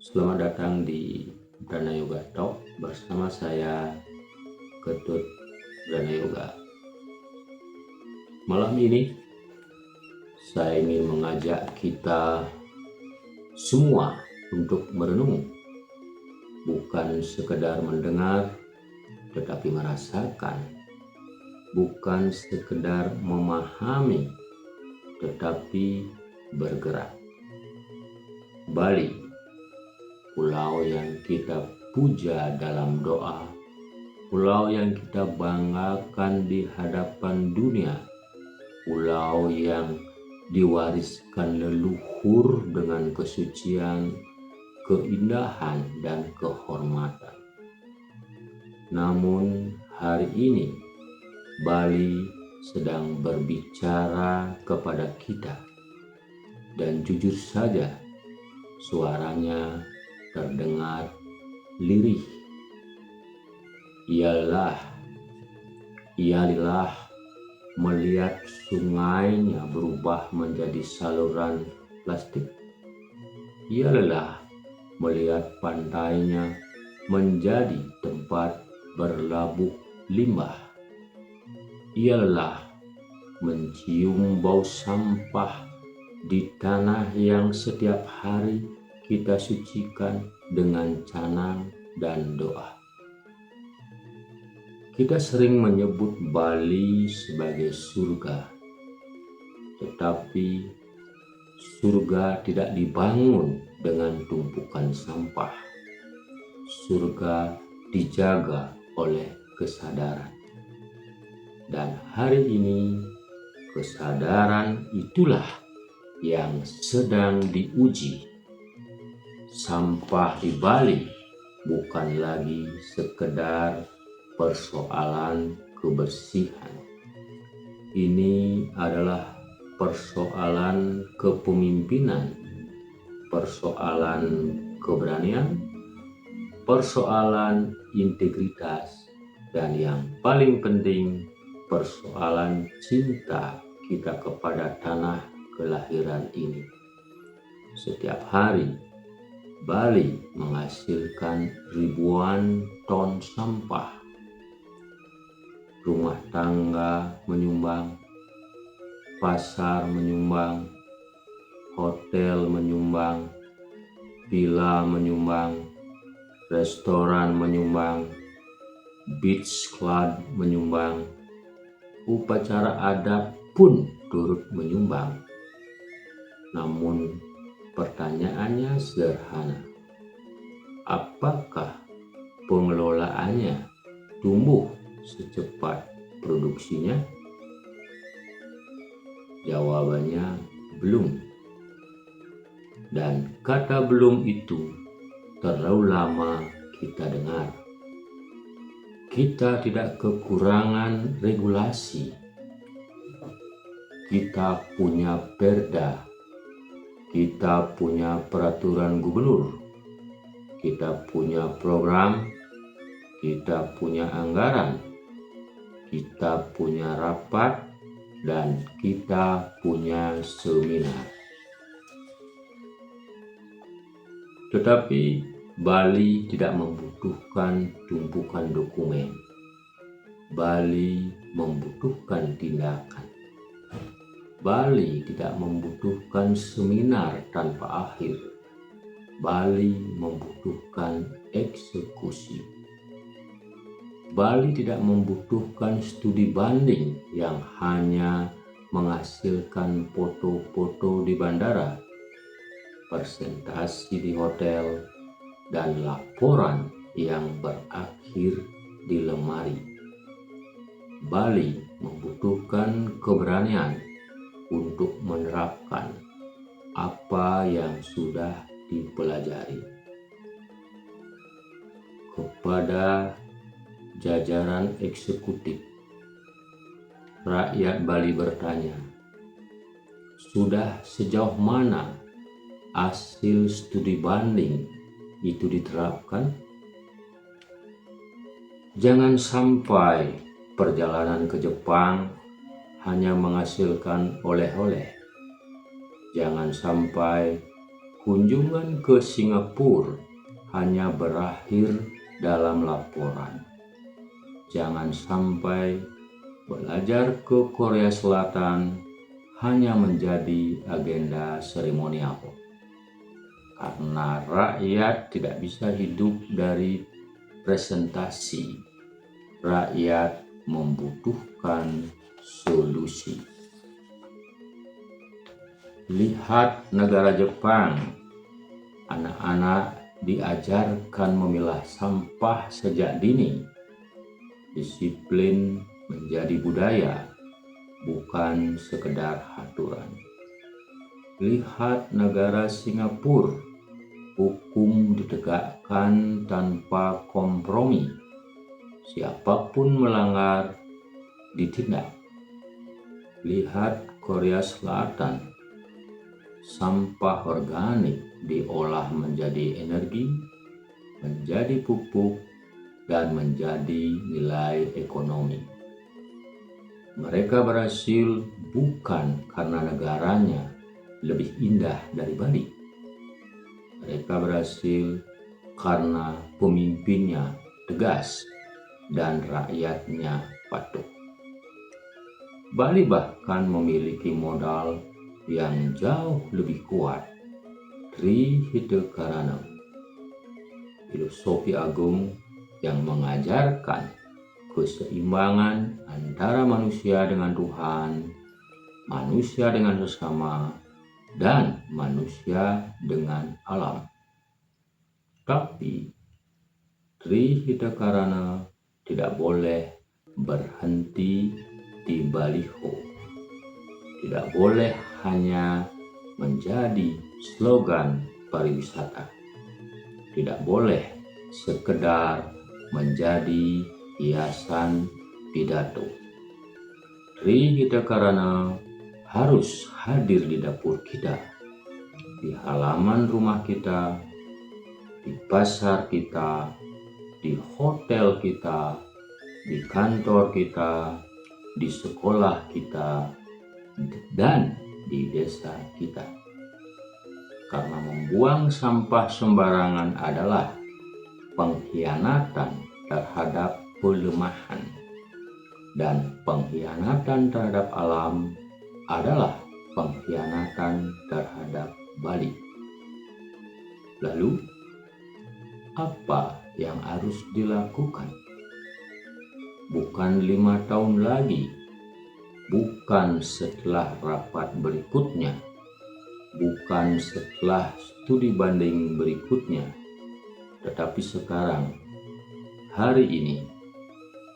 Selamat datang di Brana Yoga Talk bersama saya Ketut Brana Yoga. Malam ini saya ingin mengajak kita semua untuk merenung, bukan sekedar mendengar tetapi merasakan, bukan sekedar memahami tetapi bergerak. Bali, pulau yang kita puja dalam doa, pulau yang kita banggakan di hadapan dunia, pulau yang diwariskan leluhur dengan kesucian, keindahan, dan kehormatan. Namun hari ini Bali sedang berbicara kepada kita, dan jujur saja suaranya terdengar lirih. Ialah melihat sungainya berubah menjadi saluran plastik. Ialah melihat pantainya menjadi tempat berlabuh limbah. Ialah mencium bau sampah di tanah yang setiap hari kita sucikan dengan canang dan doa. Kita sering menyebut Bali sebagai surga, tetapi surga tidak dibangun dengan tumpukan sampah. Surga dijaga oleh kesadaran. Dan hari ini kesadaran itulah yang sedang diuji. Sampah di Bali bukan lagi sekedar persoalan kebersihan. Ini adalah persoalan kepemimpinan, persoalan keberanian, persoalan integritas, dan yang paling penting, persoalan cinta kita kepada tanah kelahiran ini. Setiap hari Bali menghasilkan ribuan ton sampah. Rumah tangga menyumbang, pasar menyumbang, hotel menyumbang, villa menyumbang, restoran menyumbang, beach club menyumbang, upacara adat pun turut menyumbang. Namun pertanyaannya sederhana, apakah pengelolaannya tumbuh secepat produksinya? Jawabannya belum. Dan kata belum itu terlalu lama kita dengar. Kita tidak kekurangan regulasi. Kita punya perda. Kita punya peraturan gubernur, kita punya program, kita punya anggaran, kita punya rapat, dan kita punya seminar. Tetapi Bali tidak membutuhkan tumpukan dokumen. Bali membutuhkan tindakan. Bali tidak membutuhkan seminar tanpa akhir. Bali membutuhkan eksekusi. Bali tidak membutuhkan studi banding yang hanya menghasilkan foto-foto di bandara, presentasi di hotel, dan laporan yang berakhir di lemari. Bali membutuhkan keberanian untuk menerapkan apa yang sudah dipelajari. Kepada jajaran eksekutif, rakyat Bali bertanya, sudah sejauh mana hasil studi banding itu diterapkan? Jangan sampai perjalanan ke Jepang hanya menghasilkan oleh-oleh. Jangan sampai kunjungan ke Singapura hanya berakhir dalam laporan. Jangan sampai belajar ke Korea Selatan hanya menjadi agenda seremonial. Karena rakyat tidak bisa hidup dari presentasi. Rakyat membutuhkan solusi. Lihat negara Jepang. Anak-anak diajarkan memilah sampah sejak dini. Disiplin menjadi budaya, bukan sekedar aturan. Lihat negara Singapura, hukum ditegakkan tanpa kompromi. Siapapun melanggar, ditindak. Lihat Korea Selatan, sampah organik diolah menjadi energi, menjadi pupuk, dan menjadi nilai ekonomi. Mereka berhasil bukan karena negaranya lebih indah dari Bali. Mereka berhasil karena pemimpinnya tegas dan rakyatnya patuh. Bali bahkan memiliki modal yang jauh lebih kuat. Trihita filosofi agung yang mengajarkan keseimbangan antara manusia dengan Tuhan, manusia dengan sesama, dan manusia dengan alam. Tapi Trihita Karana tidak boleh berhenti di baliho. Tidak boleh hanya menjadi slogan pariwisata. Tidak boleh sekedar menjadi hiasan pidato. Trihita Karana harus hadir di dapur kita, di halaman rumah kita, di pasar kita, di hotel kita, di kantor kita, di sekolah kita, dan di desa kita. Karena membuang sampah sembarangan adalah pengkhianatan terhadap pelemahan, dan pengkhianatan terhadap alam adalah pengkhianatan terhadap Bali. Lalu, apa yang harus dilakukan? Bukan 5 tahun lagi, bukan setelah rapat berikutnya, bukan setelah studi banding berikutnya, tetapi sekarang, hari ini,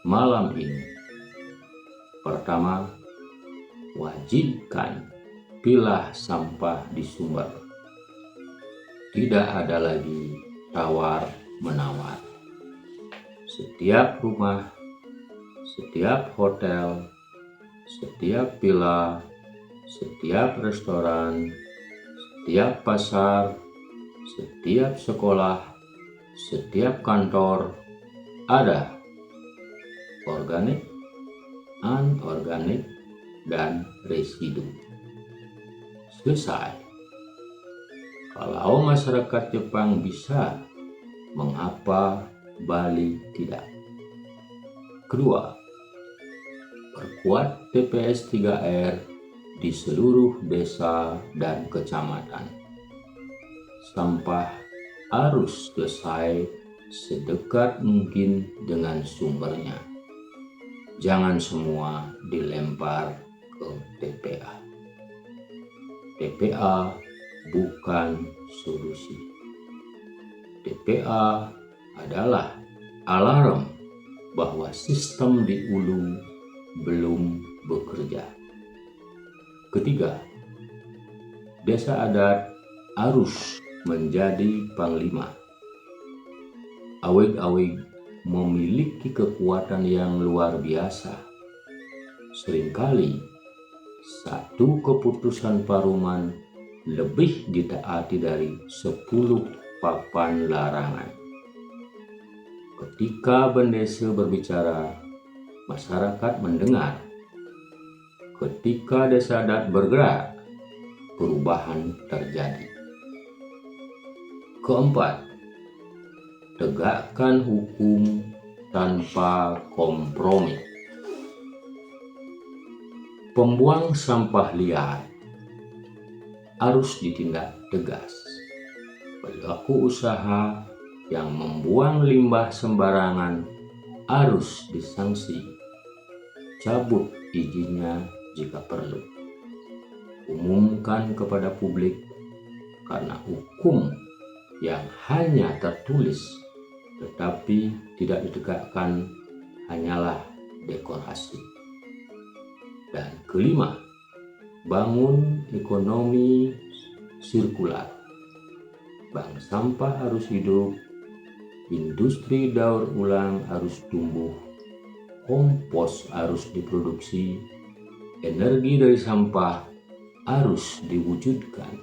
malam ini. Pertama, wajibkan pilah sampah di sumber. Tidak ada lagi tawar-menawar. Setiap rumah, setiap hotel, setiap villa, setiap restoran, setiap pasar, setiap sekolah, setiap kantor ada organik, anorganik, dan residu. Selesai. Kalau masyarakat Jepang bisa, mengapa Bali tidak? Kedua, perkuat TPS 3R di seluruh desa dan kecamatan. Sampah harus selesai sedekat mungkin dengan sumbernya. Jangan semua dilempar ke TPA. TPA bukan solusi. TPA adalah alarm bahwa sistem di hulu belum bekerja. Ketiga, desa adat harus menjadi panglima. Awig-awig memiliki kekuatan yang luar biasa. Seringkali satu keputusan paruman lebih ditaati dari 10 papan larangan. Ketika bendesa berbicara, masyarakat mendengar. Ketika desa adat bergerak, perubahan terjadi. Keempat, tegakkan hukum tanpa kompromi. Pembuang sampah liar harus ditindak tegas. Pelaku usaha yang membuang limbah sembarangan harus disanksi. Cabut izinnya jika perlu. Umumkan kepada publik, karena hukum yang hanya tertulis tetapi tidak ditegakkan hanyalah dekorasi. Dan kelima, bangun ekonomi sirkular. Bank sampah harus hidup, industri daur ulang harus tumbuh, kompos harus diproduksi, energi dari sampah harus diwujudkan.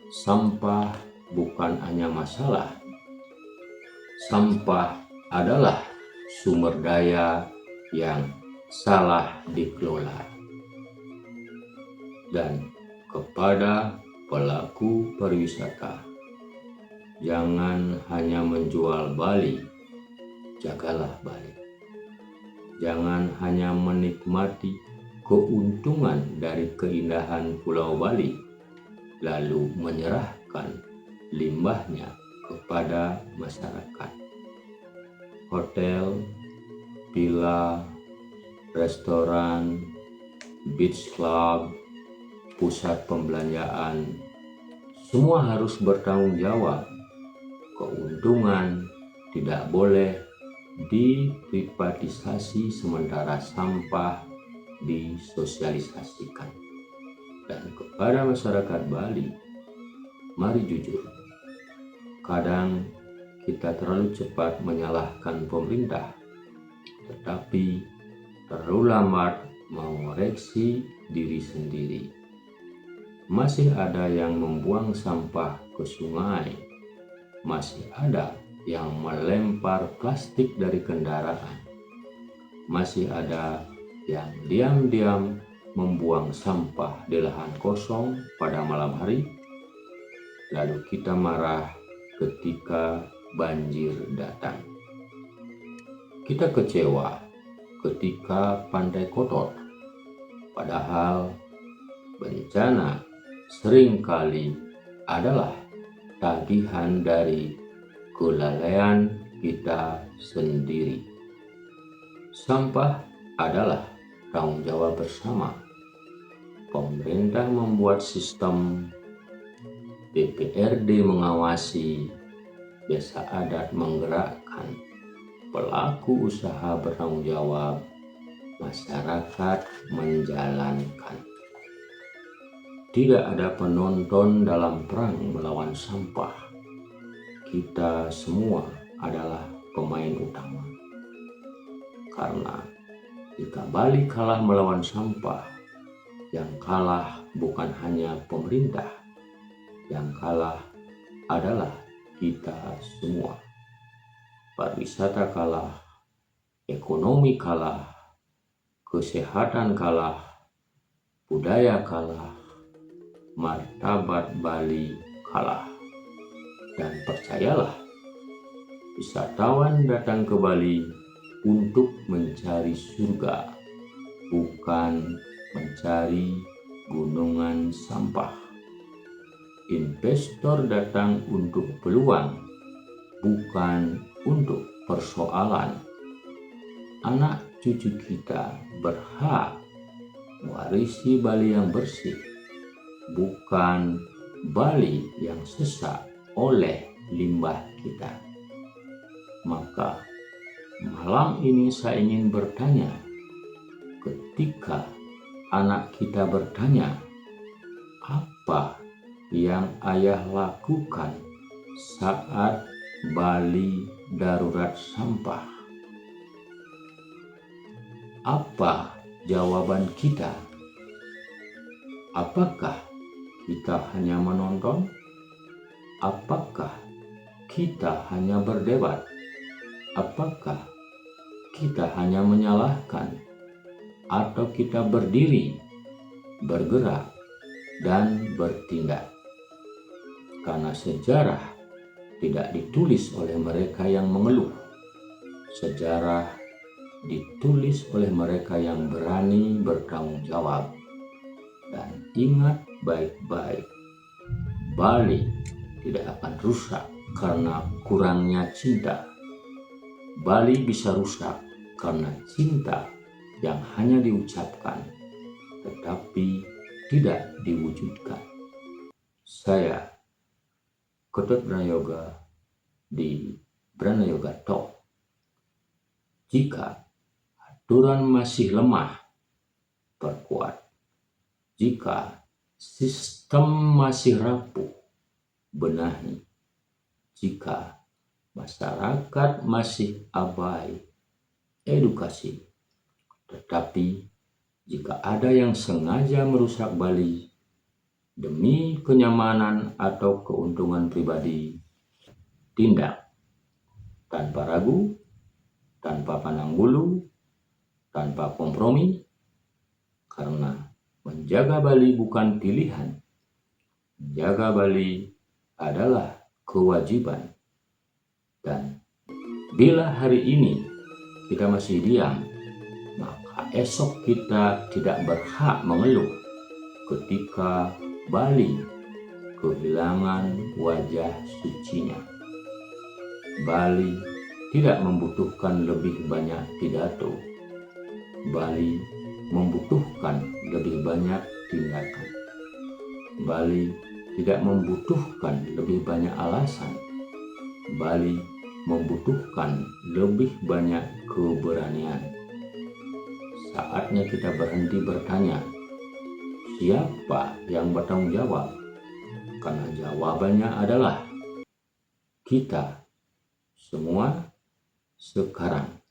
Sampah bukan hanya masalah, sampah adalah sumber daya yang salah dikelola. Dan kepada pelaku pariwisata, jangan hanya menjual Bali, jagalah Bali. Jangan hanya menikmati keuntungan dari keindahan Pulau Bali, lalu menyerahkan limbahnya kepada masyarakat. Hotel, villa, restoran, beach club, pusat pembelanjaan, semua harus bertanggung jawab. Keuntungan tidak boleh diprivatisasi sementara sampah disosialisasikan. Dan kepada masyarakat Bali, mari jujur, kadang kita terlalu cepat menyalahkan pemerintah, tetapi terlalu lambat mengoreksi diri sendiri. Masih ada yang membuang sampah ke sungai, masih ada yang melempar plastik dari kendaraan, masih ada yang diam-diam membuang sampah di lahan kosong pada malam hari, lalu kita marah ketika banjir datang. Kita kecewa ketika pantai kotor, padahal bencana seringkali adalah tagihan dari kelalaian kita sendiri. Sampah adalah tanggung jawab bersama. Pemerintah membuat sistem, DPRD mengawasi, desa adat menggerakkan, pelaku usaha bertanggung jawab, masyarakat menjalankan. Tidak ada penonton dalam perang melawan sampah. Kita semua adalah pemain utama. Karena jika Bali kalah melawan sampah, yang kalah bukan hanya pemerintah, yang kalah adalah kita semua. Pariwisata kalah, ekonomi kalah, kesehatan kalah, budaya kalah, martabat Bali kalah. Dan percayalah, wisatawan datang ke Bali untuk mencari surga, bukan mencari gunungan sampah. Investor datang untuk peluang, bukan untuk persoalan. Anak cucu kita berhak mewarisi Bali yang bersih, bukan Bali yang sesak oleh limbah kita. Maka malam ini saya ingin bertanya, ketika anak kita bertanya, apa yang ayah lakukan saat Bali darurat sampah? Apa jawaban kita? Apakah kita hanya menonton? Apakah kita hanya berdebat? Apakah kita hanya menyalahkan? Atau kita berdiri, bergerak, dan bertindak? Karena sejarah tidak ditulis oleh mereka yang mengeluh. Sejarah ditulis oleh mereka yang berani bertanggung jawab. Dan ingat baik-baik, Bali tidak akan rusak karena kurangnya cinta. Bali bisa rusak karena cinta yang hanya diucapkan tetapi tidak diwujudkan. Saya, Ketut Branayoga di Branayoga Talk. Jika aturan masih lemah, perkuat. Jika sistem masih rapuh, benahi. Jika masyarakat masih abai, edukasi. Tetapi jika ada yang sengaja merusak Bali demi kenyamanan atau keuntungan pribadi, tindak tanpa ragu, tanpa pandang bulu, tanpa kompromi, karena menjaga Bali bukan pilihan. Menjaga Bali adalah kewajiban. Dan bila hari ini kita masih diam, maka esok kita tidak berhak mengeluh ketika Bali kehilangan wajah sucinya. Bali tidak membutuhkan lebih banyak pidato. Bali membutuhkan lebih banyak tindakan. Bali tidak membutuhkan lebih banyak alasan. Bali membutuhkan lebih banyak keberanian. Saatnya kita berhenti bertanya, siapa yang bertanggung jawab? Karena jawabannya adalah kita semua sekarang.